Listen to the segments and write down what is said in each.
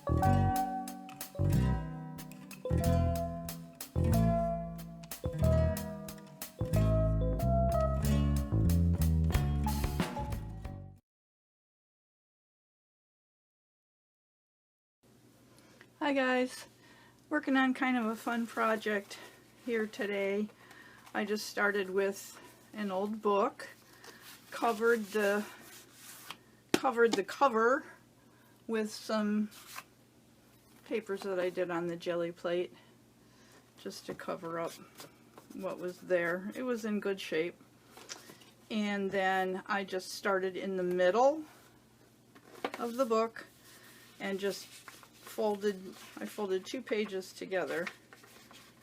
Hi guys, working on kind of a fun project here today. I just started with an old book, covered the cover with some papers that I did on the jelly plate just to cover up what was there. It was in good shape. And then I just started in the middle of the book and just I folded 2 pages together.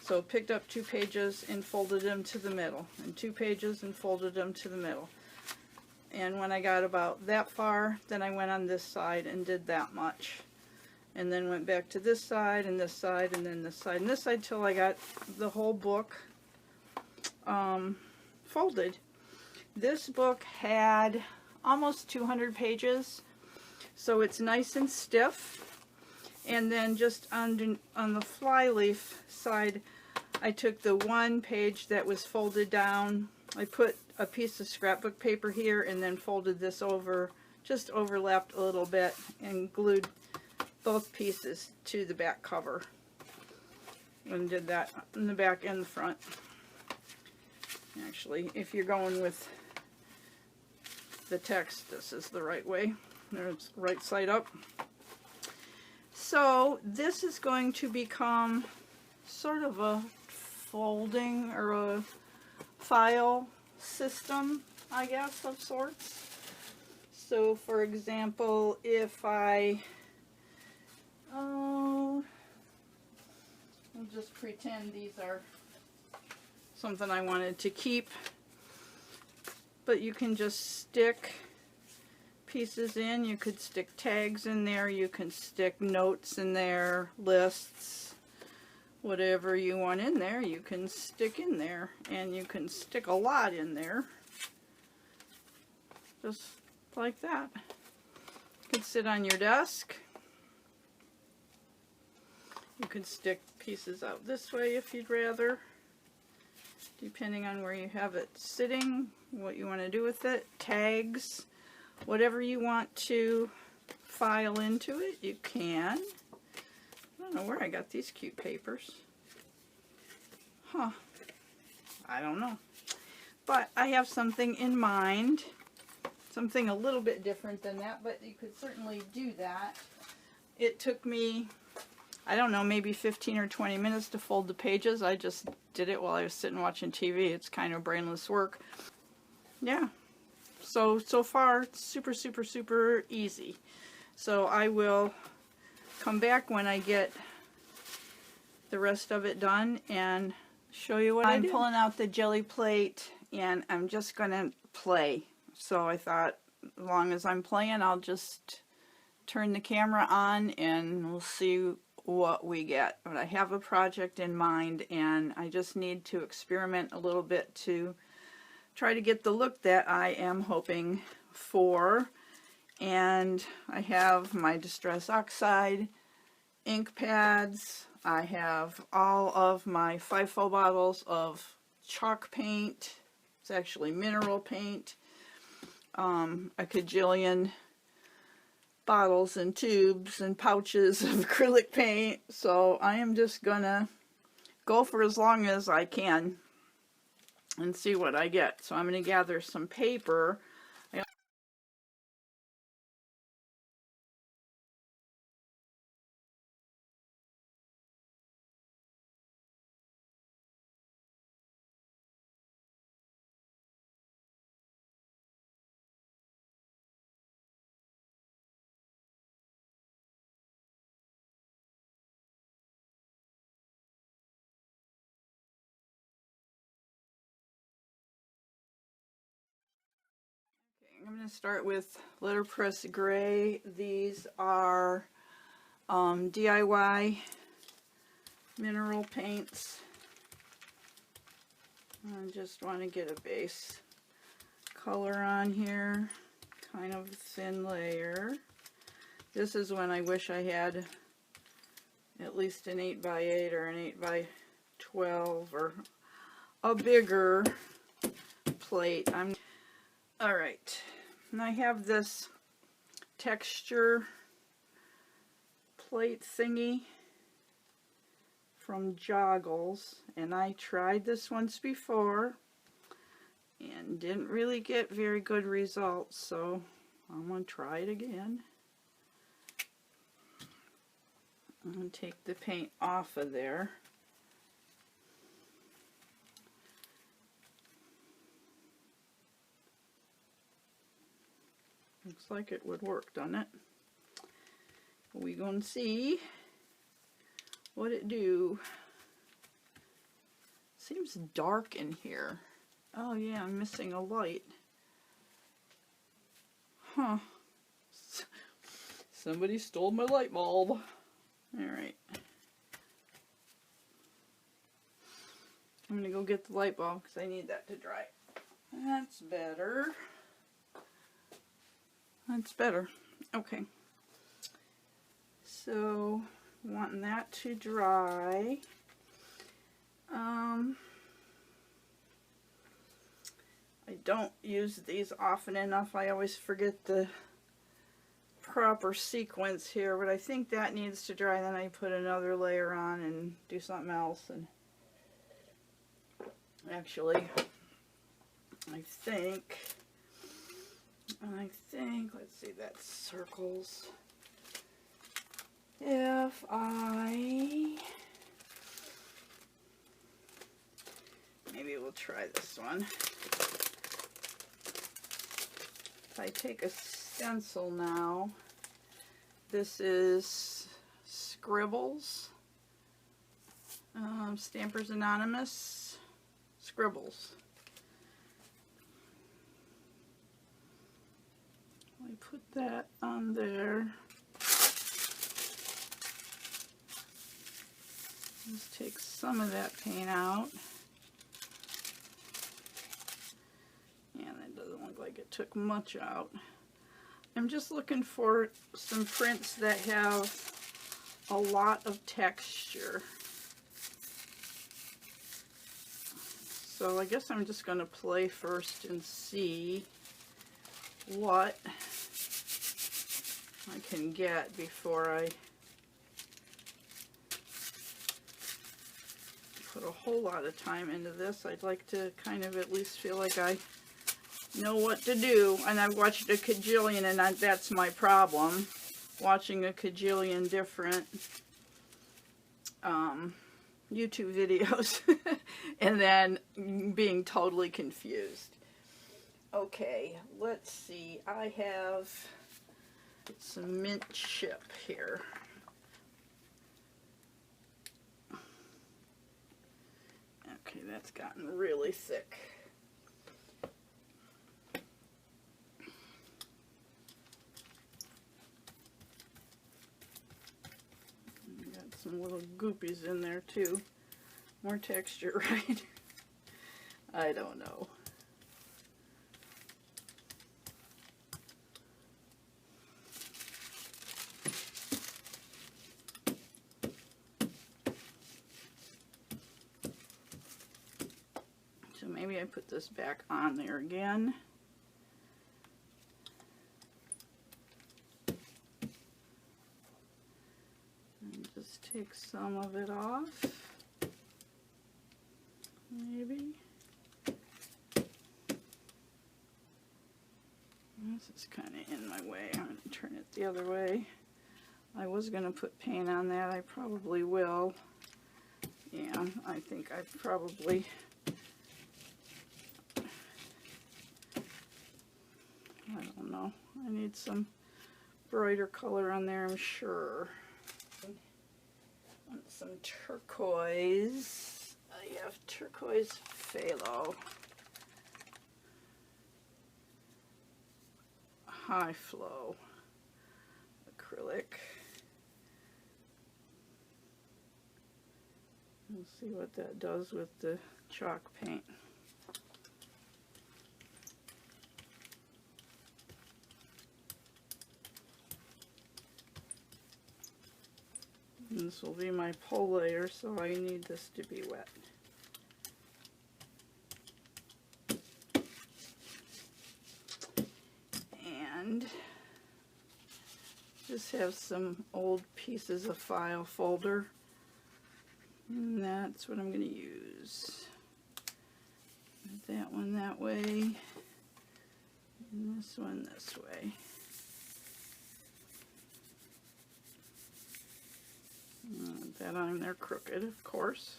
So picked up 2 pages and folded them to the middle, and 2 pages and folded them to the middle. And when I got about that far, then I went on this side and did that much. And then went back to this side and this side and then this side and this side till I got the whole book folded. This book had almost 200 pages, so it's nice and stiff. And then just on the flyleaf side, I took the one page that was folded down. I put a piece of scrapbook paper here and then folded this over, just overlapped a little bit, and glued both pieces to the back cover. And did that in the back and the front. Actually, if you're going with the text, this is the right way. There's right side up. So this is going to become sort of a folding or a file system, I guess, of sorts. So for example, if I'll just pretend these are something I wanted to keep, but you can just stick pieces in. You could stick tags in there, you can stick notes in there, lists, whatever you want in there you can stick in there, and you can stick a lot in there just like that. It could sit on your desk. You could stick pieces out this way if you'd rather, depending on where you have it sitting, what you want to do with it. Tags, whatever you want to file into it, you can. I don't know where I got these cute papers. Huh. I don't know. But I have something in mind. Something a little bit different than that, but you could certainly do that. It took me, I don't know, maybe 15 or 20 minutes to fold the pages. I just did it while I was sitting watching TV. It's kind of brainless work. Yeah. So far, it's super, super, super easy. So I will come back when I get the rest of it done and show you what I do. I'm pulling out the jelly plate and I'm just going to play. So I thought, as long as I'm playing, I'll just turn the camera on and we'll see what we get. But I have a project in mind and I just need to experiment a little bit to try to get the look that I am hoping for. And I have my Distress Oxide ink pads. I have all of my FIFO bottles of chalk paint. It's actually mineral paint. A cajillion bottles and tubes and pouches of acrylic paint. So I am just gonna go for as long as I can and see what I get. So I'm going to gather some paper. I'm going to start with letterpress gray. These are DIY mineral paints. I just want to get a base color on here, kind of thin layer. This is when I wish I had at least an 8x8 or an 8x12 or a bigger plate. Alright, and I have this texture plate thingy from Joggles, and I tried this once before and didn't really get very good results, so I'm going to try it again. I'm going to take the paint off of there. Looks like it would work, doesn't it? We're going to see what it do. Seems dark in here. Oh yeah, I'm missing a light. Huh. Somebody stole my light bulb. Alright. I'm going to go get the light bulb because I need that to dry. That's better. That's better. Okay. So, wanting that to dry. I don't use these often enough. I always forget the proper sequence here, but I think that needs to dry. Then I put another layer on and do something else. And actually, I think, let's see, that's circles. If maybe we'll try this one. If I take a stencil now, this is Scribbles, Stampers Anonymous, Scribbles. I put that on there. Just take some of that paint out. And it doesn't look like it took much out. I'm just looking for some prints that have a lot of texture. So I guess I'm just going to play first and see what I can get before I put a whole lot of time into this. I'd like to kind of at least feel like I know what to do, and I've watched a cajillion, and that's my problem, watching a cajillion different YouTube videos and then being totally confused. Okay, let's see. I have some mint chip here. Okay, that's gotten really thick. Got some little goopies in there too. More texture, right? I don't know. So maybe I put this back on there again. And just take some of it off. Maybe. This is kind of in my way. I'm going to turn it the other way. I was going to put paint on that. I probably will. Yeah, I think I probably... I don't know. I need some brighter color on there, I'm sure. Want some turquoise. I have turquoise phthalo. High flow acrylic. We'll see what that does with the chalk paint. This will be my pull layer, so I need this to be wet. And just have some old pieces of file folder, and that's what I'm going to use. That one that way, and this one this way. That on there crooked, of course.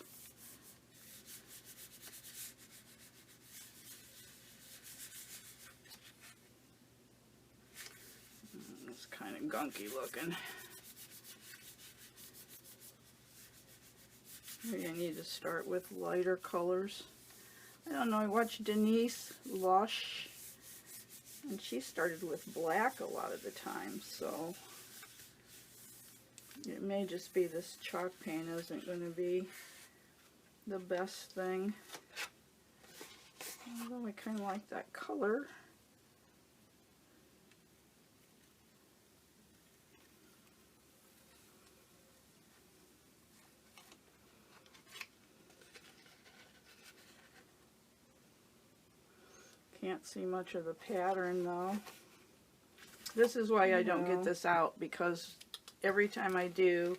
It's kind of gunky looking. Maybe I need to start with lighter colors. I don't know, I watched Denise Lush, and she started with black a lot of the time, so it may just be this chalk paint isn't going to be the best thing. Although I kind of like that color. Can't see much of the pattern though. This is why I don't get this out, because every time I do,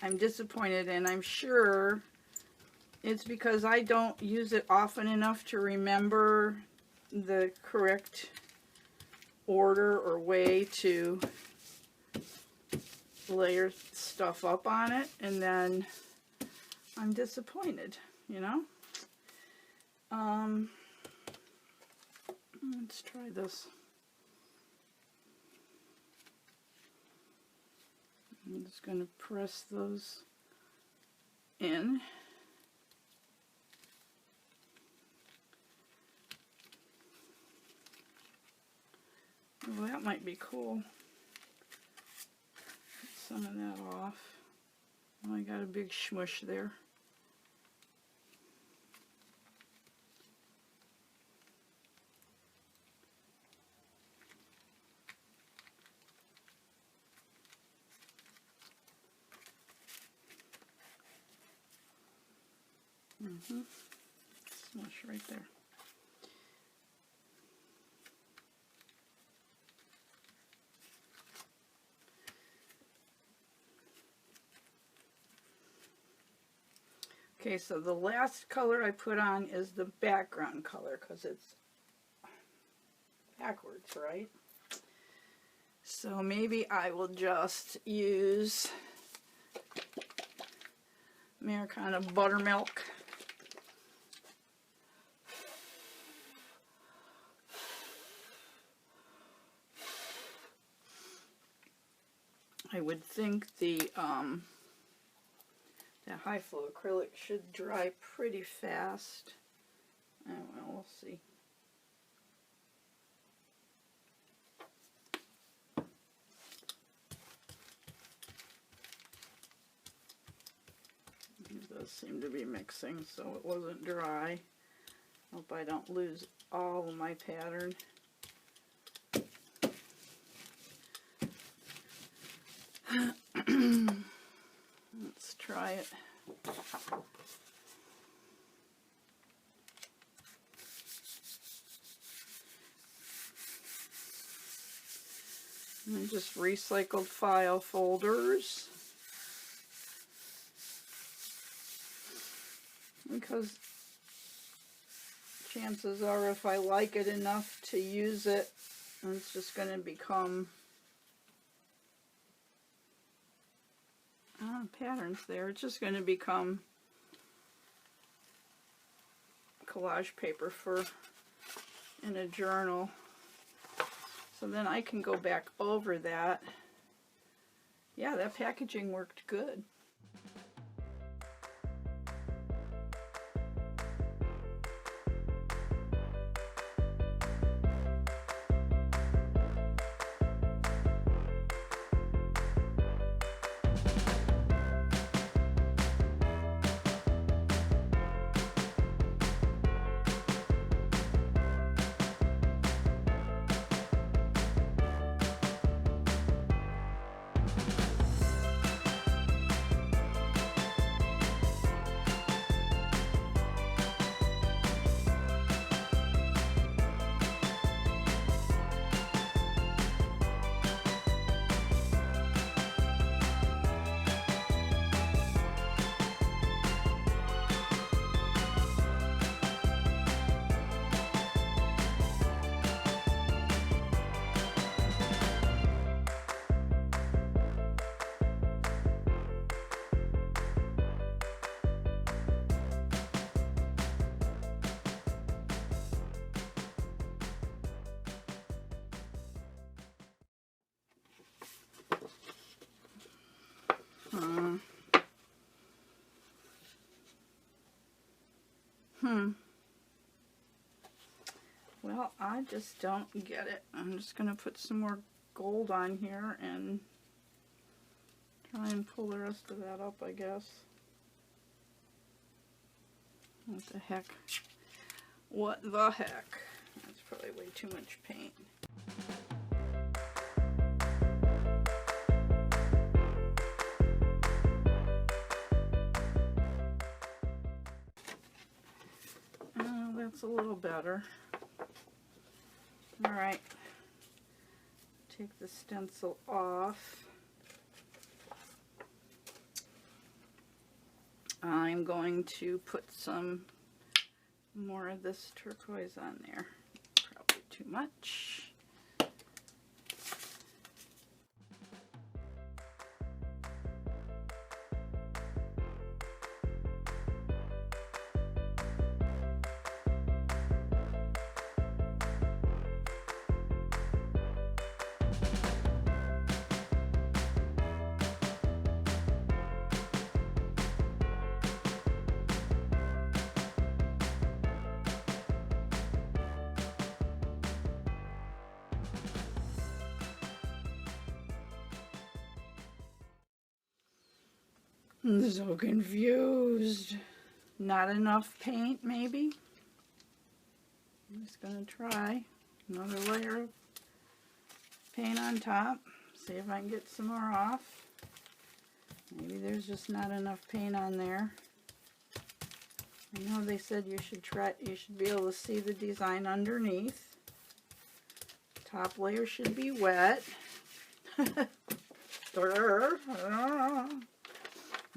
I'm disappointed, and I'm sure it's because I don't use it often enough to remember the correct order or way to layer stuff up on it, and then I'm disappointed, you know? Let's try this. I'm just going to press those in. Well, that might be cool. Get some of that off. Oh, I got a big smush there. Smush right there. Okay, so the last color I put on is the background color, because it's backwards, right? So maybe I will just use Americana Buttermilk. I would think the that high flow acrylic should dry pretty fast. Oh, well, we'll see. It does seem to be mixing, so it wasn't dry. Hope I don't lose all of my pattern. Let's try it. And just recycled file folders, because chances are if I like it enough to use it, it's just going to become patterns there. It's just going to become collage paper for in a journal. So then I can go back over that. Yeah, that packaging worked good. Well, I just don't get it. I'm just going to put some more gold on here and try and pull the rest of that up, I guess. What the heck? What the heck? That's probably way too much paint. That's a little better. Alright. Take the stencil off. I'm going to put some more of this turquoise on there. Probably too much. I'm so confused. Not enough paint, maybe? I'm just going to try another layer of paint on top. See if I can get some more off. Maybe there's just not enough paint on there. I know they said you should be able to see the design underneath. Top layer should be wet.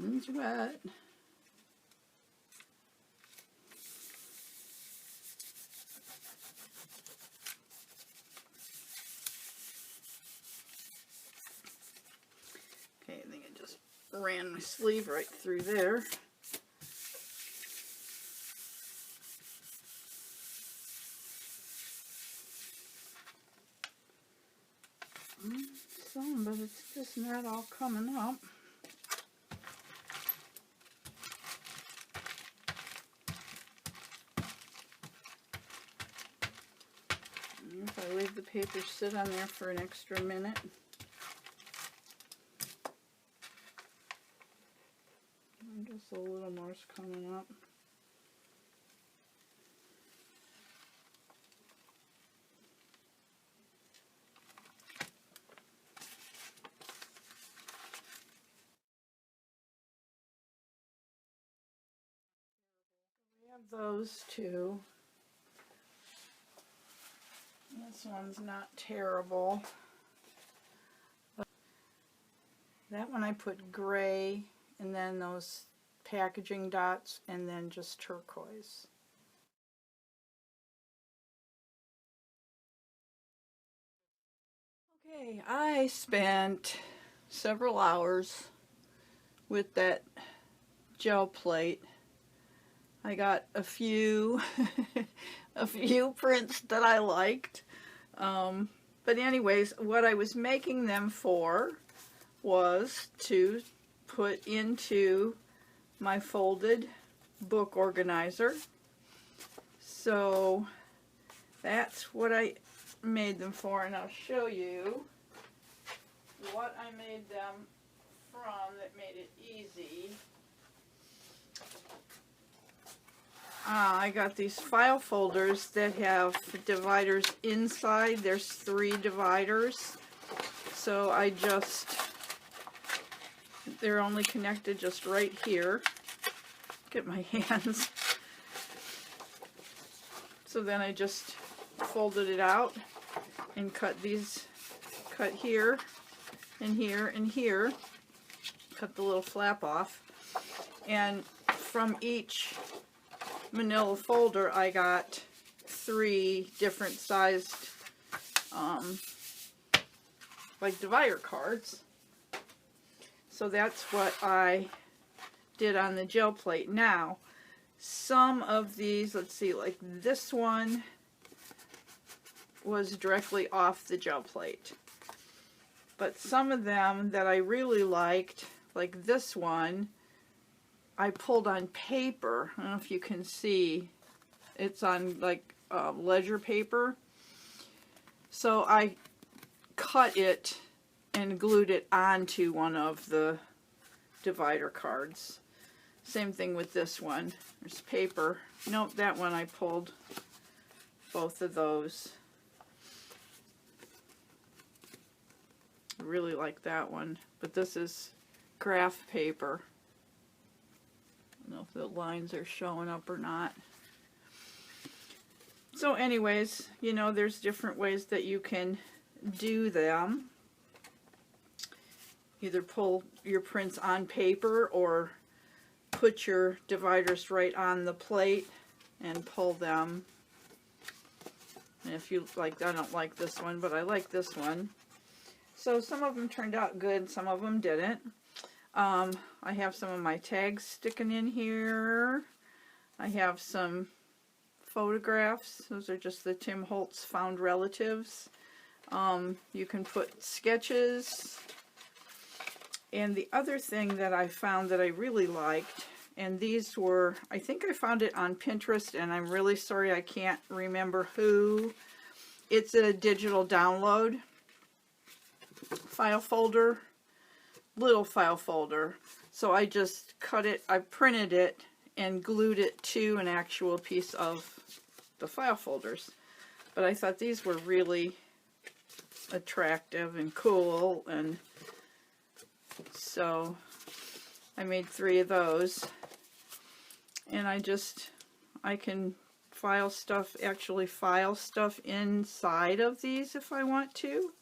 It's wet. Okay, I think I just ran my sleeve right through there. Some, but it's just not all coming up. If I leave the paper sit on there for an extra minute. And just a little more's coming up. We have those two. This one's not terrible. But that one I put gray and then those packaging dots and then just turquoise. Okay, I spent several hours with that gel plate. I got a few a few prints that I liked. But anyways, what I was making them for was to put into my folded book organizer. So that's what I made them for, and I'll show you what I made them from that made it easy. I got these file folders that have dividers inside. There's 3 dividers. So they're only connected just right here. Get my hands. So then I just folded it out and cut here and here and here. Cut the little flap off. And from each manila folder I got 3 different sized like divider cards. So that's what I did on the gel plate. Now some of these, let's see, like this one was directly off the gel plate, but some of them that I really liked, like this one, I pulled on paper. I don't know if you can see. It's on like ledger paper, So I cut it and glued it onto one of the divider cards. Same thing with this one. There's paper. Nope, that one I pulled both of those. I really like that one, but this is graph paper. I don't know if the lines are showing up or not. So anyways, you know, there's different ways that you can do them. Either pull your prints on paper or put your dividers right on the plate and pull them. And if you like, I don't like this one, but I like this one. So some of them turned out good, some of them didn't. I have some of my tags sticking in here. I have some photographs. Those are just the Tim Holtz found relatives. You can put sketches. And the other thing that I found that I really liked, and these were, I think I found it on Pinterest, and I'm really sorry I can't remember who. It's a digital download file folder, little file folder. So I just cut it, I printed it and glued it to an actual piece of the file folders. But I thought these were really attractive and cool, and so I made 3 of those. And I can file stuff, actually file stuff inside of these if I want to.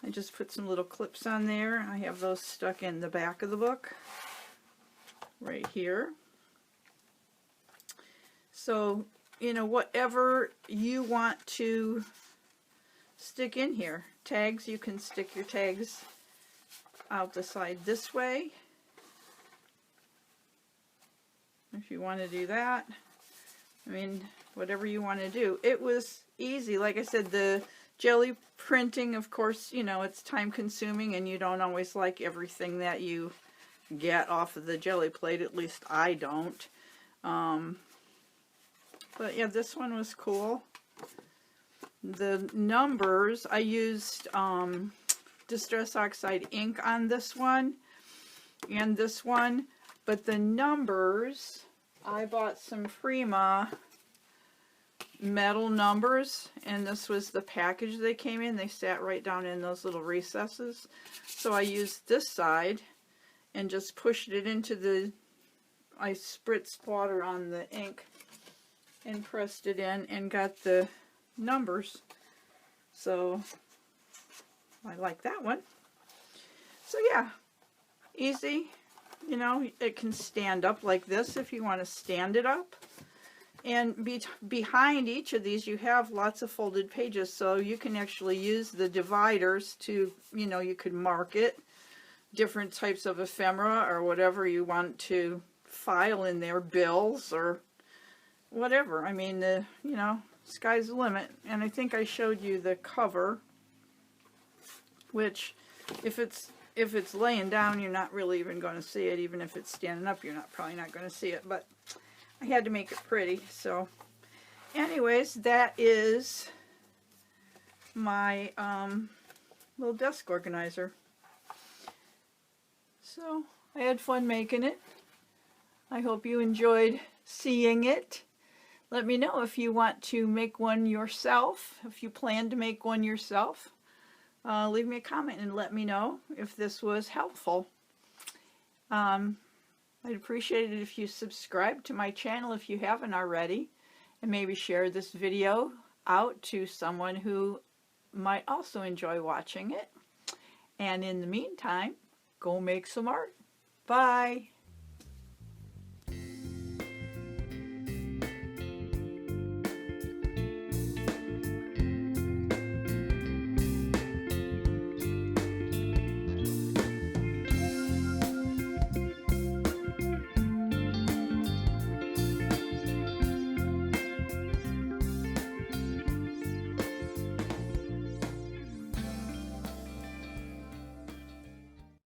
I just put some little clips on there. I have those stuck in the back of the book right here. So, you know, whatever you want to stick in here. Tags, you can stick your tags out the side this way if you want to do that. I mean, whatever you want to do. It was easy. Like I said, the jelly printing, of course, you know, it's time consuming and you don't always like everything that you get off of the jelly plate. At least I don't. But yeah, this one was cool. The numbers, I used Distress Oxide ink on this one and this one, but the numbers, I bought some Prima metal numbers, and this was the package they came in. They sat right down in those little recesses. So I used this side and just pushed it into the, I spritzed water on the ink and pressed it in and got the numbers. So I like that one. So yeah, easy. You know, it can stand up like this if you want to stand it up. And behind each of these you have lots of folded pages, so you can actually use the dividers to, you know, you could mark it, different types of ephemera or whatever you want to file in there, bills or whatever. I mean, you know, sky's the limit. And I think I showed you the cover, which if it's laying down, you're not really even going to see it. Even if it's standing up, you're probably not going to see it. But I had to make it pretty. So anyways, that is my little desk organizer. So I had fun making it. I hope you enjoyed seeing it. Let me know if you want to make one yourself, if you plan to make one yourself. Leave me a comment and let me know if this was helpful. I'd appreciate it if you subscribe to my channel if you haven't already, and maybe share this video out to someone who might also enjoy watching it. And in the meantime, go make some art. Bye!